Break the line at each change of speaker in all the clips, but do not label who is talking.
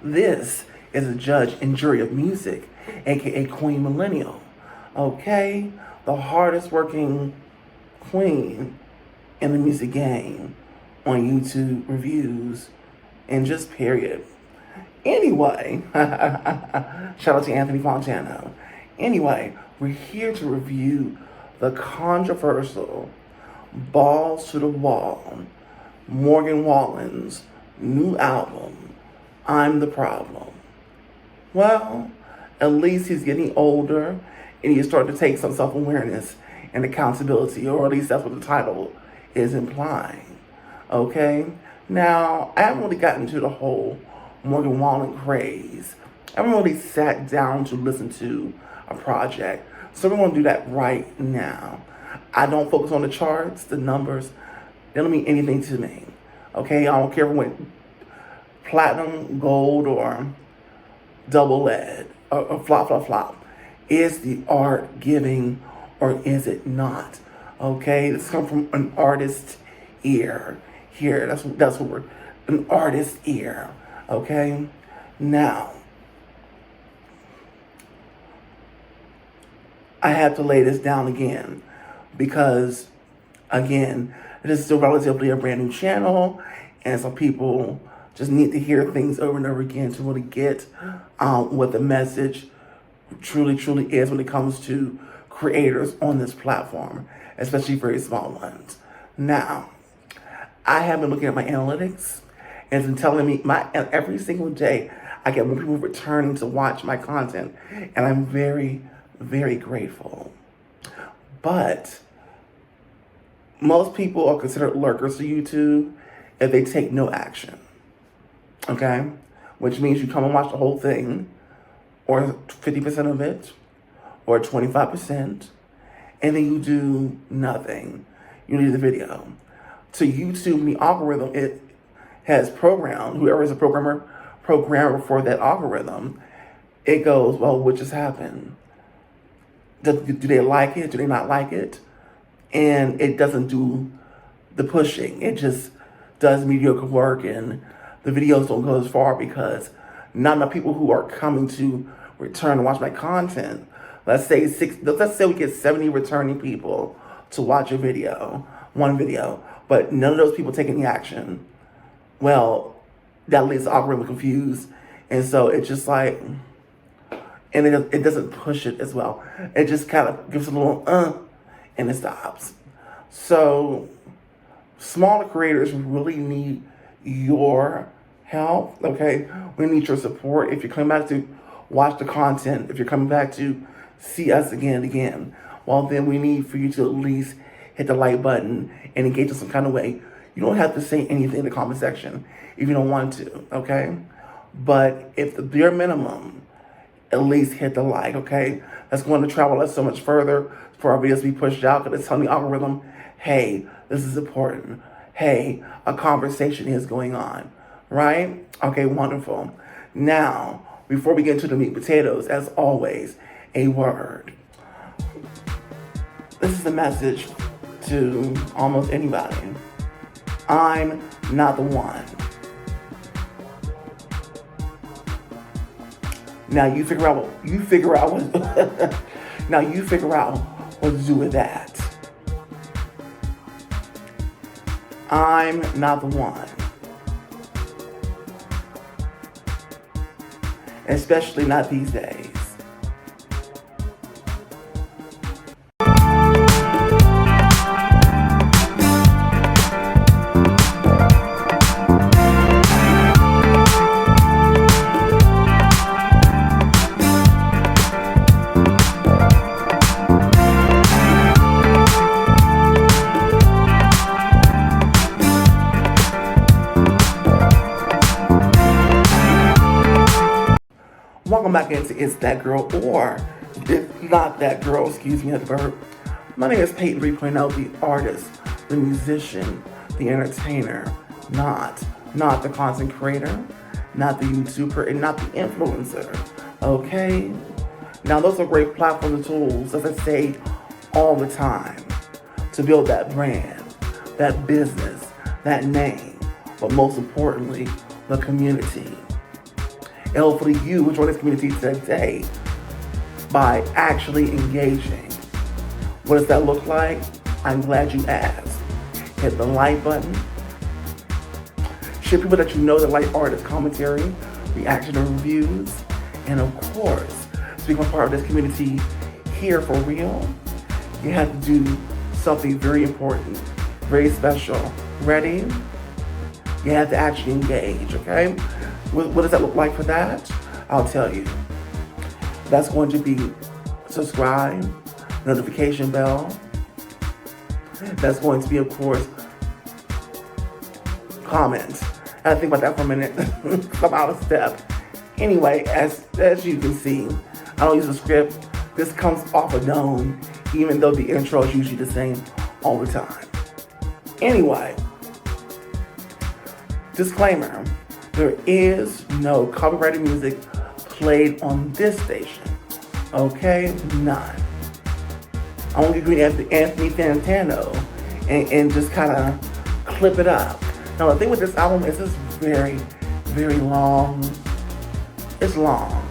This is a judge and jury of music, aka Queen Millennial. Okay? The hardest working queen in the music game on YouTube reviews and just period. Anyway, shout out to Anthony Fontano. Anyway, we're here to review the controversial Balls to the Wall, Morgan Wallen's new album, I'm the Problem. Well, at least he's getting older and he's starting to take some self-awareness and accountability, or at least that's what the title is implying. Okay? Now, I haven't really gotten into the whole Morgan Wallen craze. I haven't really sat down to listen to a project, so we're going to do that right now. I don't focus on the charts, the numbers. They don't mean anything to me. Okay? I don't care if it went platinum, gold, or double lead, or flop. Is the art giving or is it not? Okay? This comes from an artist's ear. Here, that's what we're, an artist's ear. Okay? Now, I have to lay this down again because, again, this is still relatively a brand new channel, and some people just need to hear things over and over again to really get what the message truly is when it comes to creators on this platform, especially very small ones. Now, I have been looking at my analytics, and it's been telling me every single day I get more people returning to watch my content, and I'm very, very grateful. But most people are considered lurkers to YouTube if they take no action. Okay? Which means you come and watch the whole thing, or 50% of it, or 25%, and then you do nothing. You leave the video. To YouTube, the algorithm, it has programmed, whoever is a programmer for that algorithm, it goes, well, what just happened? Do they like it? Do they not like it? And it doesn't do the pushing. It just does mediocre work, and the videos don't go as far because not enough people who are coming to return to watch my content. Let's say we get 70 returning people to watch one video, but none of those people take any action. Well, that leaves the algorithm confused, and so it's just like, and it doesn't push it as well. It just kind of gives a little and it stops. So smaller creators really need your help. Okay, we need your support. If you're coming back to watch the content, if you're coming back to see us again and again, well, then we need for you to at least hit the like button and engage in some kind of way. You don't have to say anything in the comment section if you don't want to, okay? But if the bare minimum, at least hit the like, okay? That's going to travel us so much further for our videos to be pushed out, because it's telling the algorithm, hey, this is important. Hey, a conversation is going on, right? Okay, wonderful. Now, before we get into the meat and potatoes, as always, a word. This is a message to almost anybody. I'm not the one. Now you figure out what now you figure out what to do with that. I'm not the one. Especially not these days. Welcome back into It's That Girl, or It's Not That Girl, excuse me, at the verb. My name is Peyton 3.0, the artist, the musician, the entertainer, not the content creator, not the YouTuber, and not the influencer, okay? Now, those are great platforms and tools, as I say all the time, to build that brand, that business, that name, but most importantly, the community. And hopefully you will join this community today by actually engaging. What does that look like? I'm glad you asked. Hit the like button. Share people that you know that like artist commentary, reaction and reviews. And of course, to become a part of this community here for real, you have to do something very important, very special. Ready? You have to actually engage, okay? What does that look like for that? I'll tell you. That's going to be subscribe, notification bell. That's going to be, of course, comments. I had to think about that for a minute. I'm out of step. Anyway, as you can see, I don't use a script. This comes off a dome, even though the intro is usually the same all the time. Anyway, disclaimer, there is no copyrighted music played on this station. Okay? None. I won't agree with Anthony Fantano and just kind of clip it up. Now, the thing with this album is it's very, very long. It's long.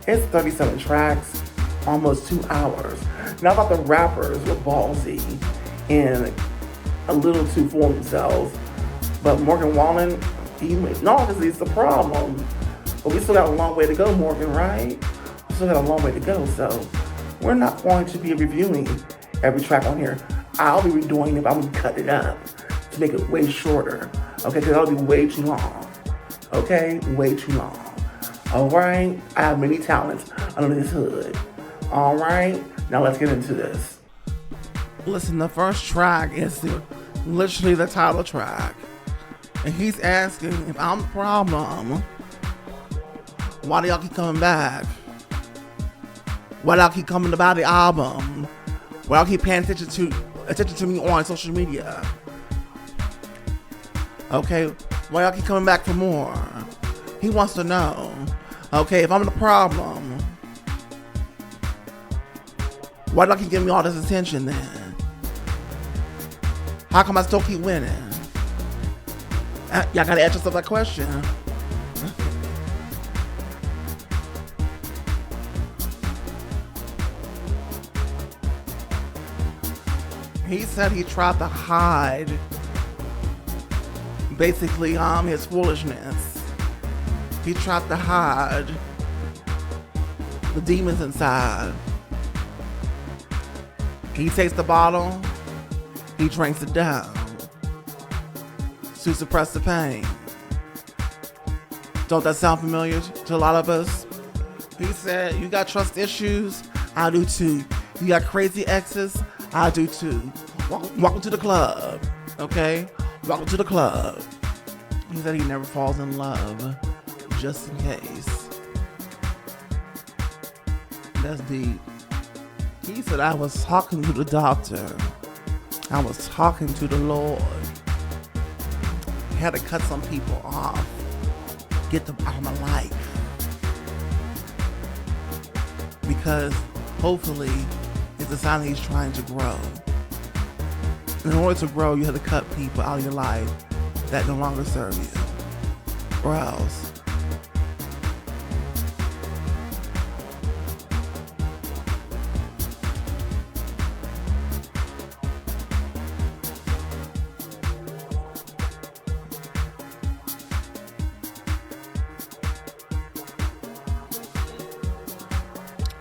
It's 37 tracks, almost 2 hours. Now, I thought the rappers were ballsy and a little too full of themselves. But Morgan Wallen, obviously it's the problem. But we still got a long way to go, Morgan, right? We still got a long way to go. So we're not going to be reviewing every track on here. I'll be redoing it, I'm going to cut it up to make it way shorter. Okay, because that'll be way too long. Okay, way too long. All right, I have many talents under this hood. All right, now let's get into this. Listen, the first track is literally the title track. And he's asking if I'm the problem. Why do y'all keep coming back? Why do y'all keep coming to buy the album? Why y'all keep paying attention to me on social media? Okay, why y'all keep coming back for more? He wants to know. Okay, if I'm the problem, why do y'all keep giving me all this attention then? How come I still keep winning? Y'all gotta ask yourself that question. He said he tried to hide basically his foolishness. He tried to hide the demons inside. He takes the bottle, he drinks it down to suppress the pain. Don't that sound familiar to a lot of us? He said, you got trust issues? I do too. You got crazy exes? I do too. Welcome to the club, okay? Welcome to the club. He said he never falls in love, just in case. That's deep. He said, I was talking to the doctor. I was talking to the Lord. He had to cut some people off, get them out of my life. Because hopefully it's a sign that he's trying to grow. In order to grow, you have to cut people out of your life that no longer serve you. Or else.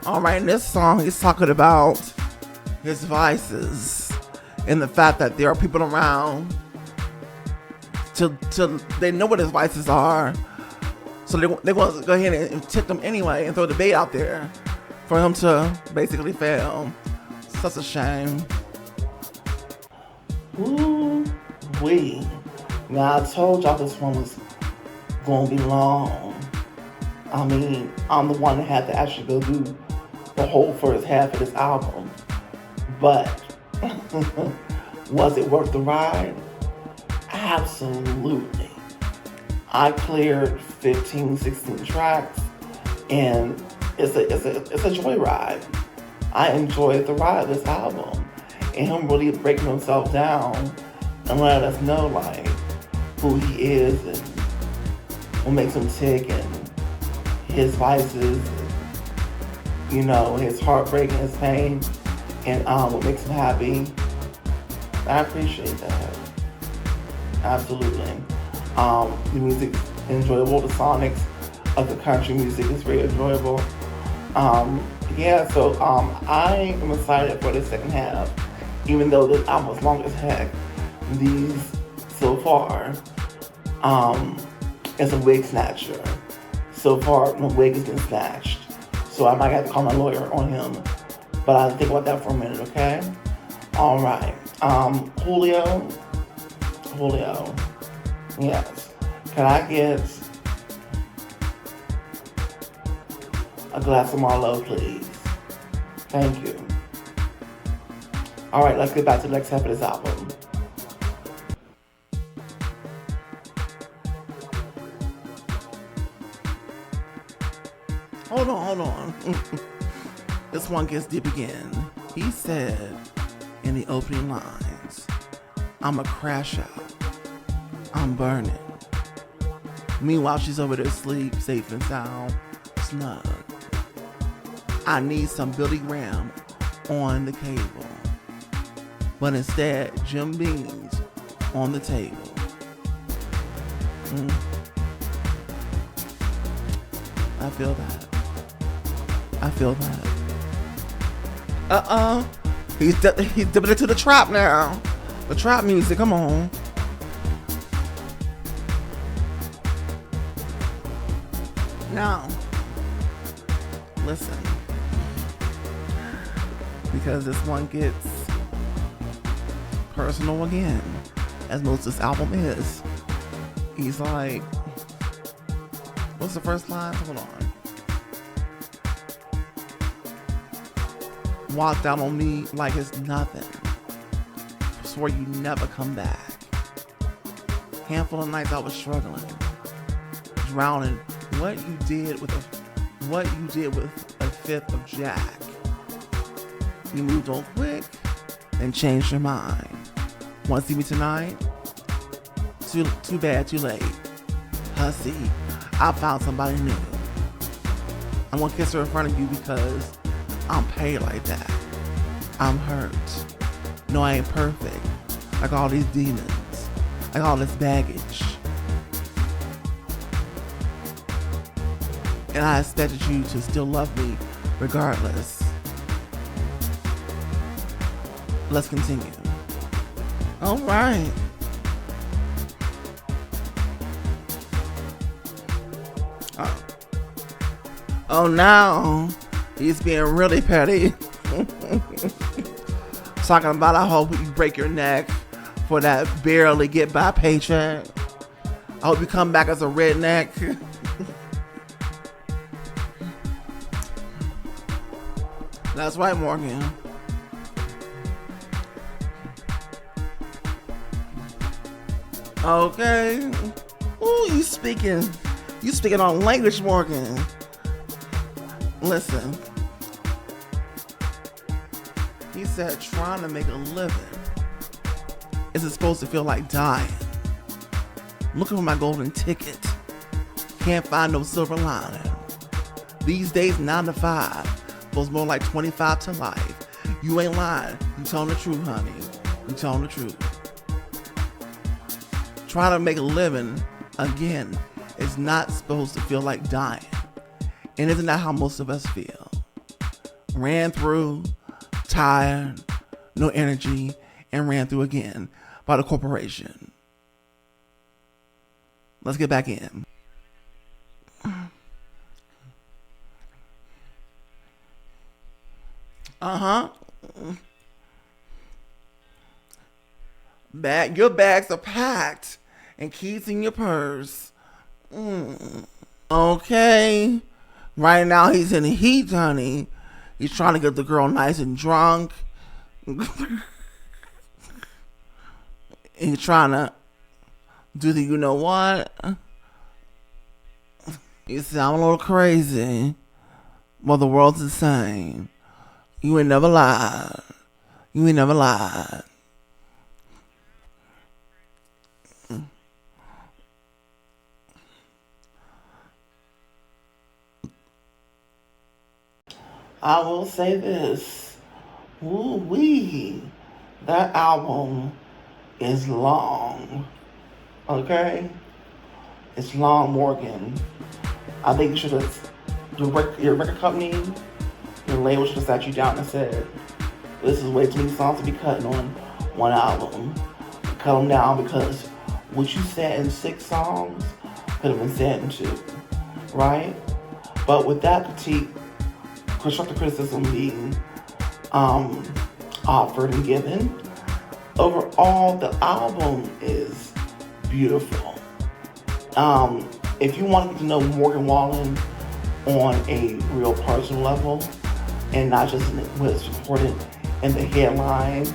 Alright, in this song, he's talking about his vices and the fact that there are people around till they know what his vices are, so they want to go ahead and tip them anyway and throw the bait out there for him to basically fail. Such a shame. Ooh-wee. Now, I told y'all this one was going to be long. I mean, I'm the one that had to actually go do the whole first half of this album. But was it worth the ride? Absolutely. I cleared 15, 16 tracks, and it's a joyride. I enjoyed the ride of this album, and him really breaking himself down and letting us know like who he is and what makes him tick and his vices, you know, his heartbreak and his pain, and what makes him happy. I appreciate that. Absolutely. The music is enjoyable. The sonics of the country music is very enjoyable. Yeah, so I am excited for the second half, even though the album was long as heck. These so far is a wig snatcher. So far, the wig has been snatched. So I might have to call my lawyer on him. But I'll think about that for a minute, okay? All right. Julio. Yes. Can I get a glass of Marlowe, please? Thank you. All right, let's get back to the next half of this album. Hold on. This one gets deep again. He said in the opening lines, "I'm a crash out. I'm burning." Meanwhile, she's over there asleep, safe and sound, snug. I need some Billy Graham on the cable. But instead, Jim Beam's on the table. I feel that. He's dipping into the trap now. The trap music, come on. Now, listen. Because this one gets personal again, as most of this album is. He's like, what's the first line? Hold on. Walked out on me like it's nothing. Swore you never come back. Handful of nights I was struggling, drowning. What you did with a fifth of Jack. You moved on quick and changed your mind. Want to see me tonight? Too bad, too late. Hussy, I found somebody new. I'm gonna kiss her in front of you because I'm paid like that. I'm hurt. No, I ain't perfect. I got all these demons. I got all this baggage. And I expected you to still love me regardless. Let's continue. All right. Oh, now he's being really petty. Talking about, I hope you break your neck for that barely get by paycheck. I hope you come back as a redneck. That's right, Morgan. Okay. Ooh, you speaking on language, Morgan. Listen. He said trying to make a living isn't supposed to feel like dying. Looking for my golden ticket. Can't find no silver lining. These days 9 to 5 feels more like 25 to life. You ain't lying. You telling the truth, honey. You telling the truth. Trying to make a living, again, is not supposed to feel like dying. And isn't that how most of us feel? Ran through, tired, no energy, and ran through again by the corporation. Let's get back in. Your bags are packed and keys in your purse. Okay. Right now he's in the heat, honey. He's trying to get the girl nice and drunk. He's trying to do the you know what? You sound a little crazy. Well, the world's the same. You ain't never lied. You ain't never lied. I will say this. Woo wee. That album is long. Okay? It's long, Morgan. I think you should have, your record company, your label should have sat you down and said, this is way too many songs to be cutting on one album. Cut them down because what you said in 6 songs could have been said in 2, right? But with that constructive criticism being offered and given, overall the album is beautiful. If you want to get to know Morgan Wallen on a real personal level and not just what's reported in the headlines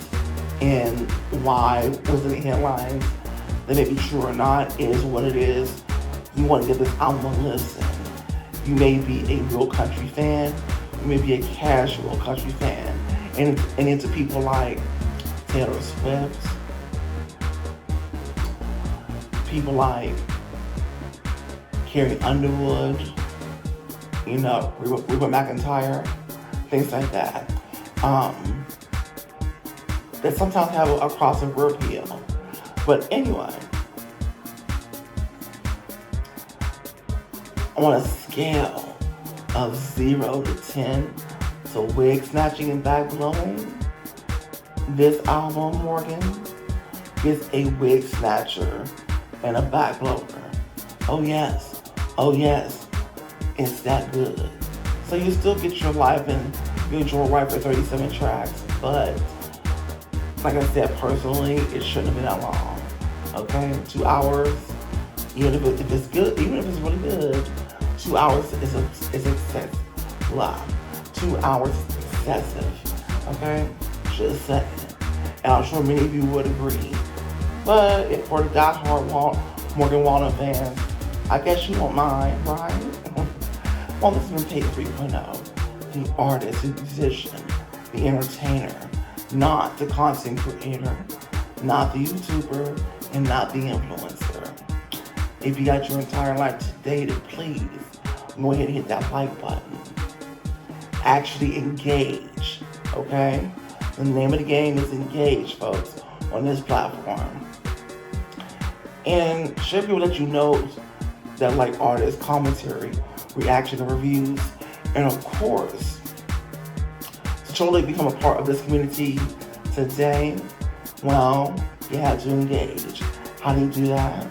and why was in the headlines, that may be true or not, is what it is. You want to give this album a listen. You may be a real country fan, you may be a casual country fan, and into people like Taylor Swift, people like Carrie Underwood, Reba McEntire, things like that. That sometimes have a crossover appeal. But anyway, on a scale of 0 to 10, so wig snatching and back blowing, this album, Morgan, gets a wig snatcher and a back blower. Oh yes, it's that good. So you still get your life and you enjoy right for 37 tracks, but like I said, personally, it shouldn't have been that long. Okay, 2 hours. Even if it's good, even if it's really good, 2 hours is excessive. Wow, 2 hours is excessive. Okay, just saying. And I'm sure many of you would agree. But if for the diehard Morgan Wallen fans, I guess you won't mind, right? Well, this has been Page 3.0. The artist, the musician, the entertainer, not the content creator, not the YouTuber, and not the influencer. If you got your entire life today, to please go ahead and hit that like button. Actually engage, okay? The name of the game is engage, folks, on this platform. And should people let you know that like artists, commentary, reaction, and reviews, and of course, to truly become a part of this community today, well, you have to engage. How do you do that?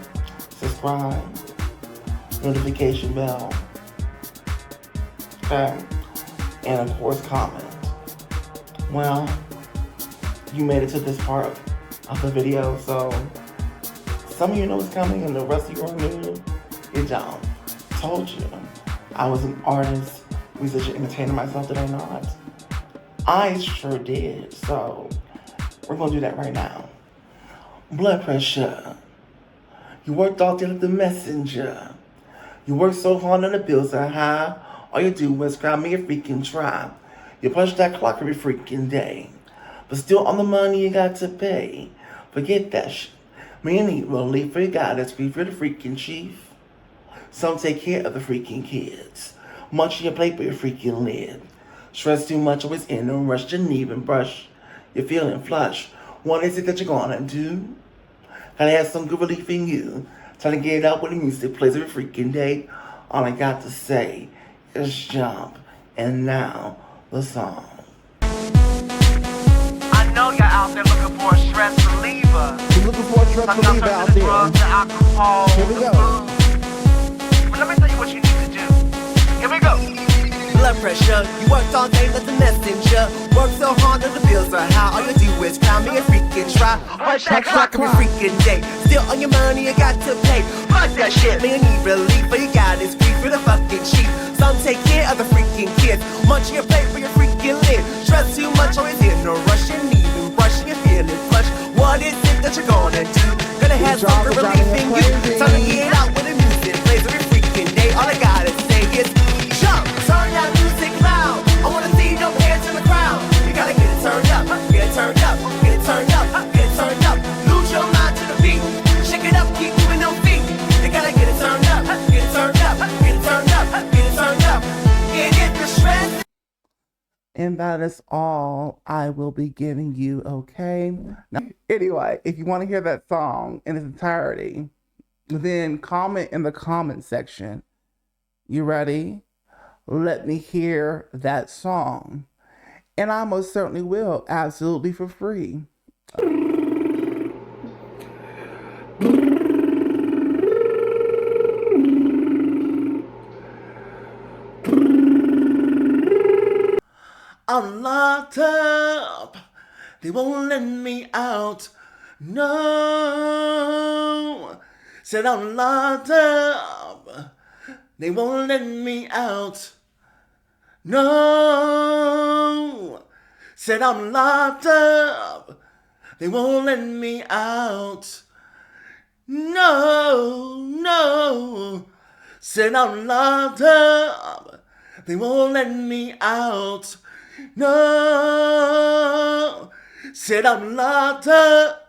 Subscribe, notification bell, okay, and of course, comment. Well, you made it to this part of the video, so some of you know what's coming and the rest of you are new. You don't. Told you. I was an artist, musician, entertainer myself, did I not? I sure did. So we're going to do that right now. Blood pressure. You worked all day like the messenger. You worked so hard on the bills are high. All you do is grab me a freaking try. You punch that clock every freaking day. But still on the money you got to pay. Forget that shit. Me and need relief for the guy that's free for the freaking chief. Some take care of the freaking kids. Munch your plate with your freaking lid. Stress too much, always in a rush, didn't even brush. You're feeling flush. What is it that you're gonna do? Gotta have some good relief in you. Trying to get it out with the music plays every freaking day. All I got to say is jump. And now, the song.
I know you're out there looking for a stress reliever.
You're looking for a stress reliever out there.
Drugs, the alcohol,
Here we
the
go.
food. But let me tell you what you need to do. Here we go.
Blood pressure, you worked all day like the messenger. Worked so hard that the bills are high. All you do is cry me a freaking try. Punch that clock every freaking day. Still on your money, you got to pay. Fuck that shit, man, you need relief, but you got this grief for the fucking cheap. Some take care of the freaking kids. Munching your plate for your freaking lid. Stress too much, always in a rush. You need and brushing, you're feeling flush. What is it that you're gonna do? Gonna have some good relief in you. Time to get out with the music plays every freaking day. All I gotta say is jump, turn that music loud. I wanna see your hands in the crowd. You gotta get it turned up, get it turned up, get it turned up, get it turned up. Lose your mind to the beat. Shake it up, keep moving on feet. You gotta get it turned up, get it turned up, get it turned up.
And that is all I will be giving you, okay? Now, anyway, if you want to hear that song in its entirety, then comment in the comment section. You ready? Let me hear that song. And I most certainly will, absolutely for free. I'm locked up. They won't let me out. No. Said I'm locked up. They won't let me out. No. Said I'm locked up. They won't let me out. No, no. Said I'm locked up. They won't let me out. No. Said I'm locked up.